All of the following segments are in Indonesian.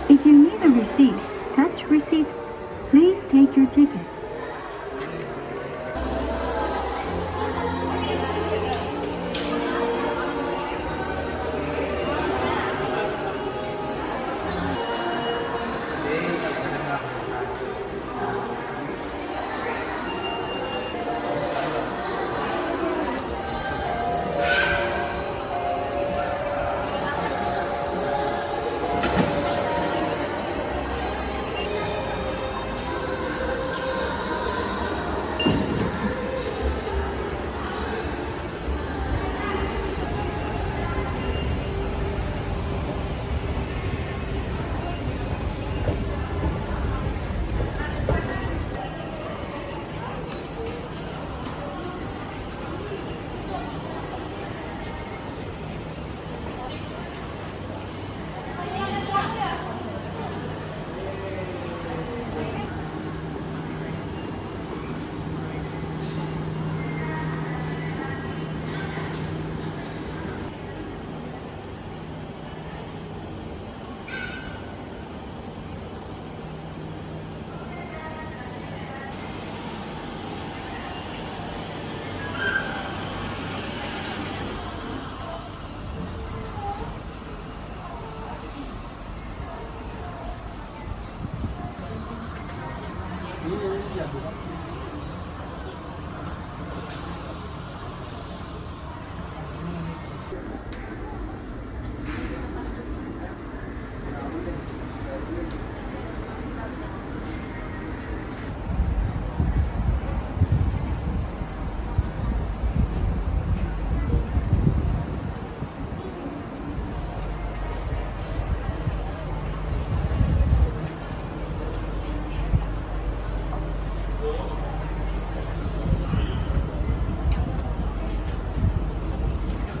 If you need a receipt, touch receipt. Please take your ticket.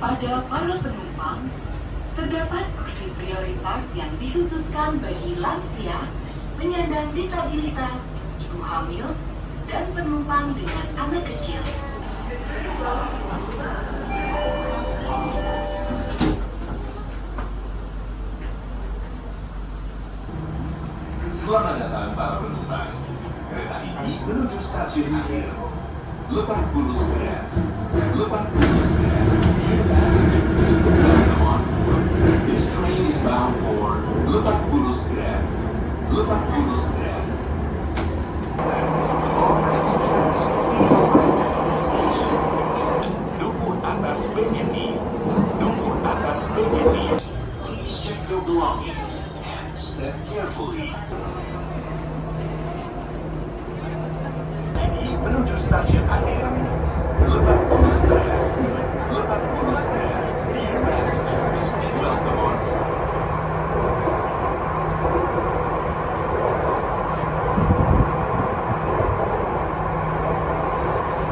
Pada para penumpang, terdapat kursi prioritas yang dikhususkan bagi lansia, penyandang disabilitas, ibu hamil, dan penumpang dengan anak kecil. Selamat datang para penumpang. Kereta ini menuju stasiun akhir. Lebak Bulus Square. Lebak Bulus Square. Come on. This train is bound for Lebak Bulus Square. Lebak Bulus Square. Tunggu atas BNI. Tunggu atas BNI. Please check your belongings and step carefully. Menuju stasiun akhir. Lebak Bulus Square. Lebak Bulus Square. Dear passengers, welcome on.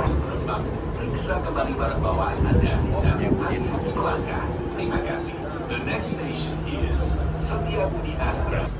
Penumpang, periksa kembali barang bawaan Anda dan hati-hati melangkah. Terima kasih. The next station is Setiabudi Astra.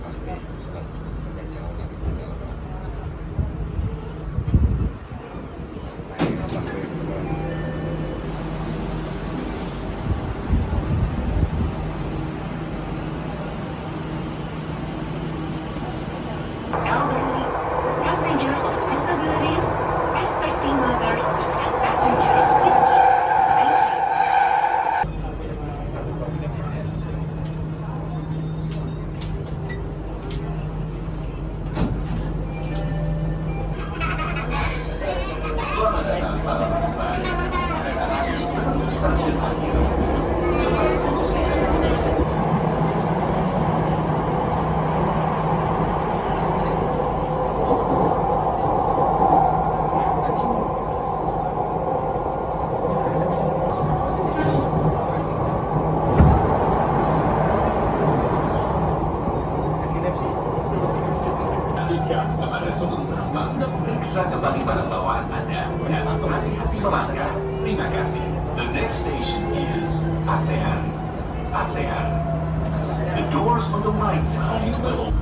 ASEAN. The doors on the right side will.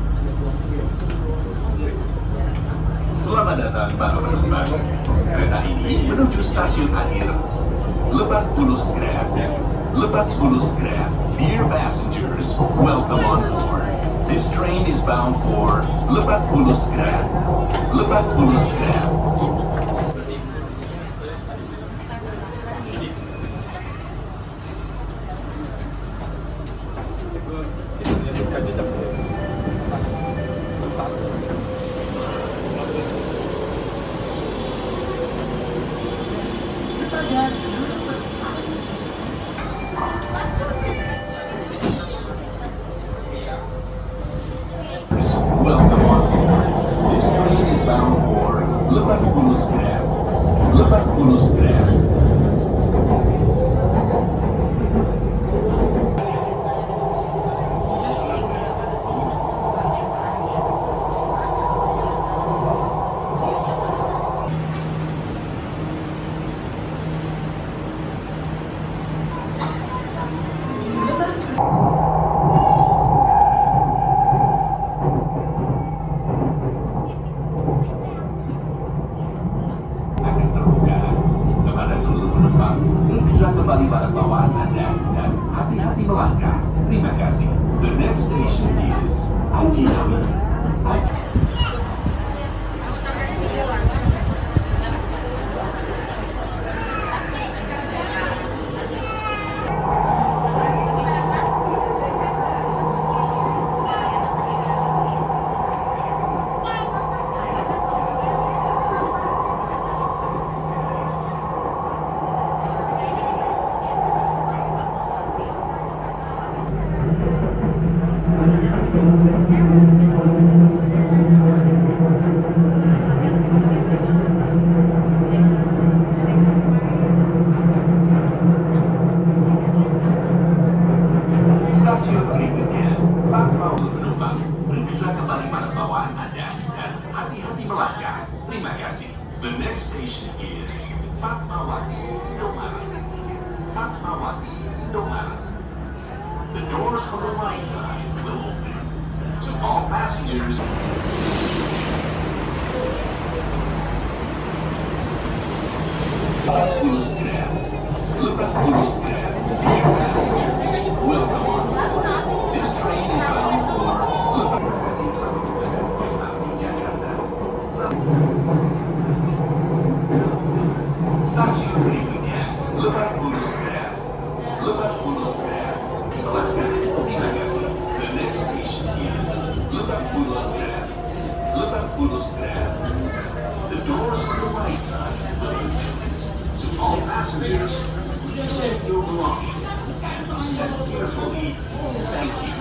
Selamat datang para penumpang. Kereta ini menuju stasiun akhir Lebak Bulus Grab. Lebak Bulus Grab. Dear passengers, welcome on board. This train is bound for Lebak Bulus Grab. Lebak Bulus Grab. Welcome on board. This train is bound for Lebak Bulus Grab. Lebak Bulus Grab. Akan terbuka kepada seluruh penumpang. Periksa kembali barang bawaan Anda dan hati-hati melangkah. Terima kasih. The next station is Haji Amin. Stasiun berikutnya, Fatmawati penumpang. Periksa kembali barang bawaan Anda dan hati-hati melangkah. Terima kasih. The next station is Fatmawati, Indomaret. Fatmawati, Indomaret. The doors on the right side will open. To all passengers. Lebak Bulus Grab. Lebak Bulus Grab. Dear passengers, welcome on board. This train is bound for Lebak. Terima kasih telah menggunakan kereta api Jakarta. Stasiun berikutnya, Lebak Bulus Grab. Lebak Bulus Grab. Melangkah. Terima kasih. The next station is Lebak Bulus Grab. Lebak Bulus Grab. The doors on the right side will open. To all passengers, please take your belongings and step carefully. Thank you.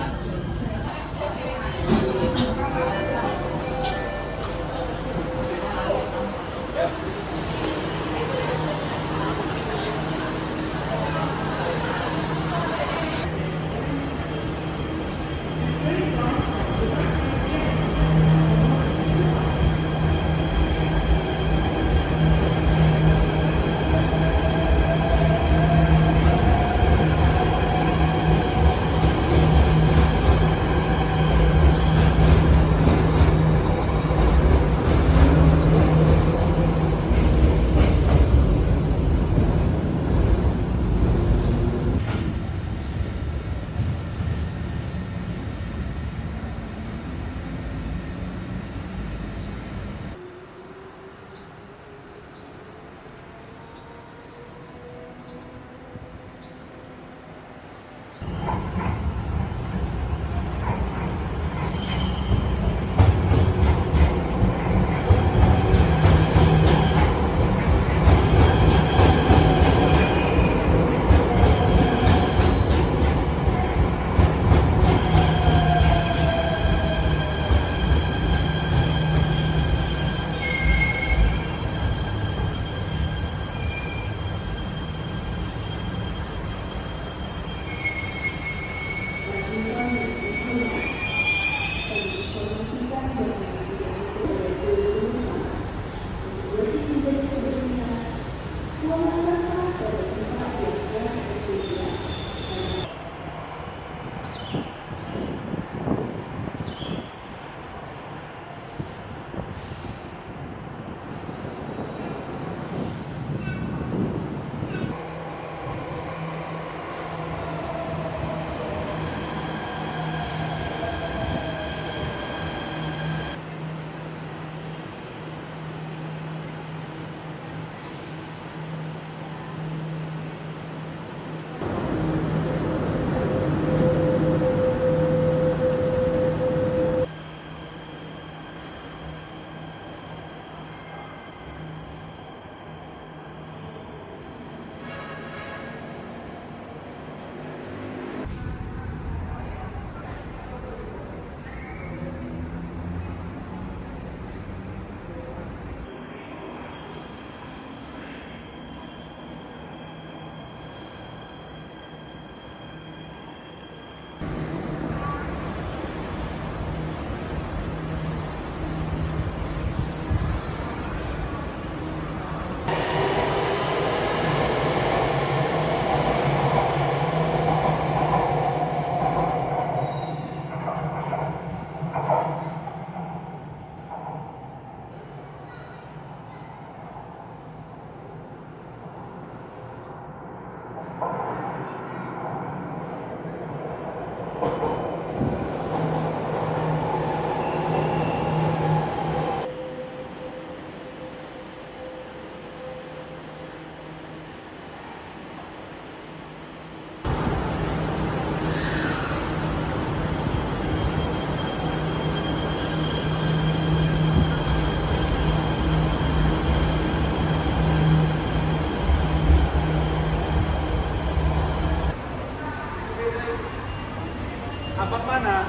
Abang mana?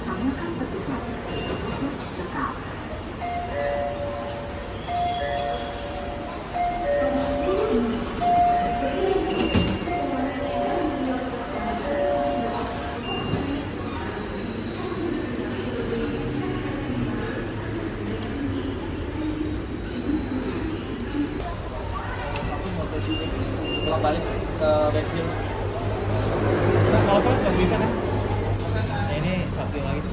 Tanyakan petugas untuk tetap. Pulang balik ke Benfield. Kalau pas nggak bisa kan? Nah ini samping lagi.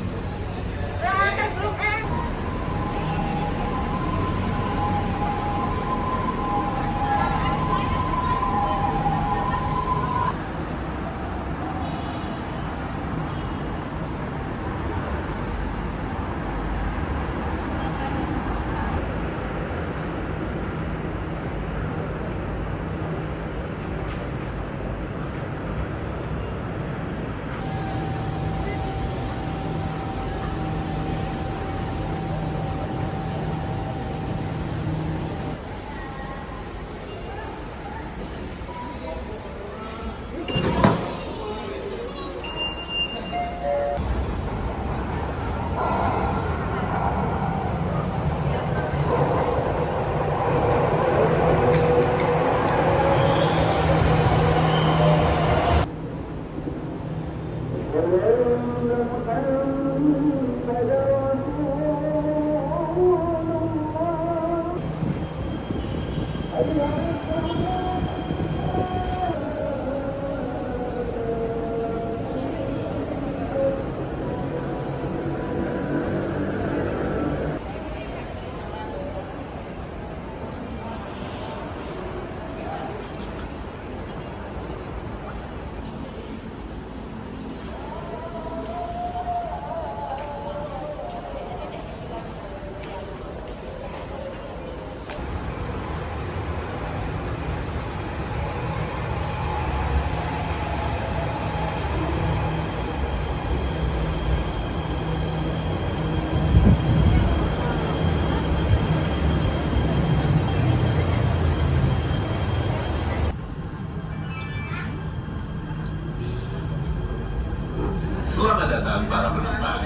Selamat datang para penumpang.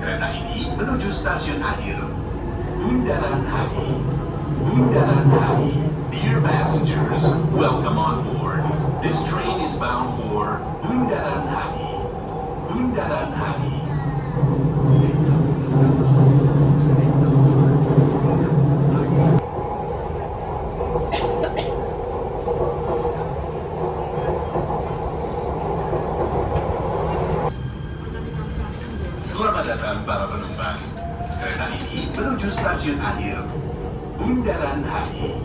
Kereta ini menuju stasiun akhir. Bundaran HI. Bundaran HI. Dear passengers, welcome on board. This train is bound for Bundaran HI. Bundaran HI. Selamat datang para penumpang. Kereta ini menuju stasiun akhir. Bundaran HI.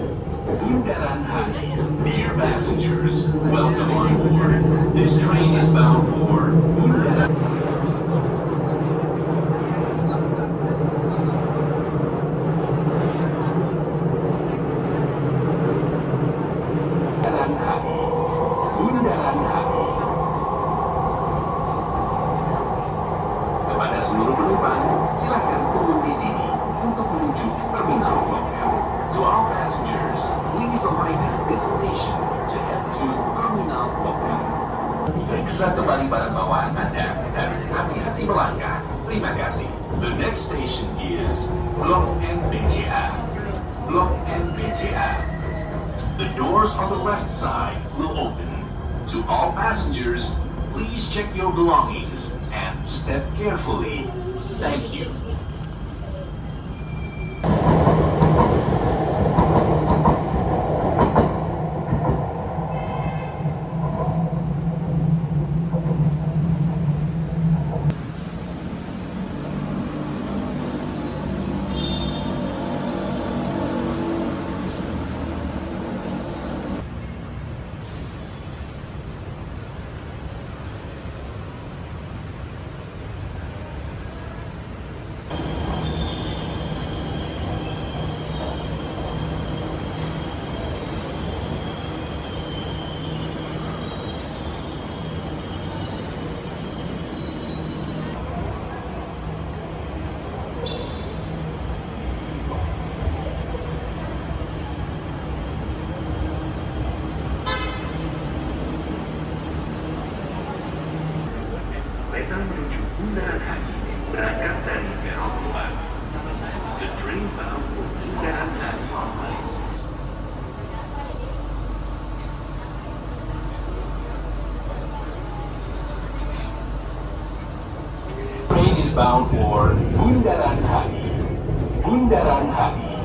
Bundaran HI. Dear passengers, welcome on board. This train is bound for Bundaran. Bundaran HI. Bundaran HI. Kepada seluruh penumpang, silakan turun di sini untuk menuju terminal Blok M. To all passengers, please alight at this station to head to terminal Blok M. Periksa kembali barang bawaan Anda dan hati-hati melangkah. Terima kasih. The next station is Blok M BCA. Blok M BCA. The doors on the left side will open. To all passengers, please check your belongings and step carefully. Thank you. kereta menuju Bundaran HI berangkat dari peron 4. The train bound for Bundaran HI. Train is bound for Bundaran HI. Bundaran HI.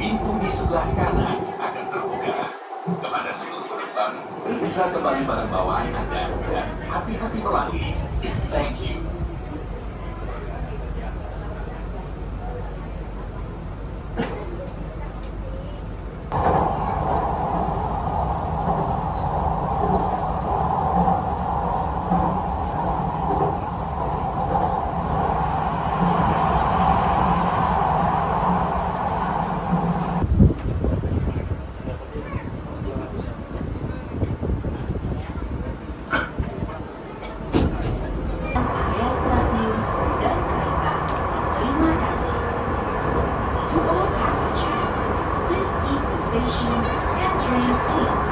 Pintu di sebelah kanan akan terbuka. Kepada seluruh penumpang, periksa kembali barang bawaan Anda dan hati-hati melaju. Thank you. Area stasiun dan kereta. Terima kasih. To all passengers, please keep the station and train clean.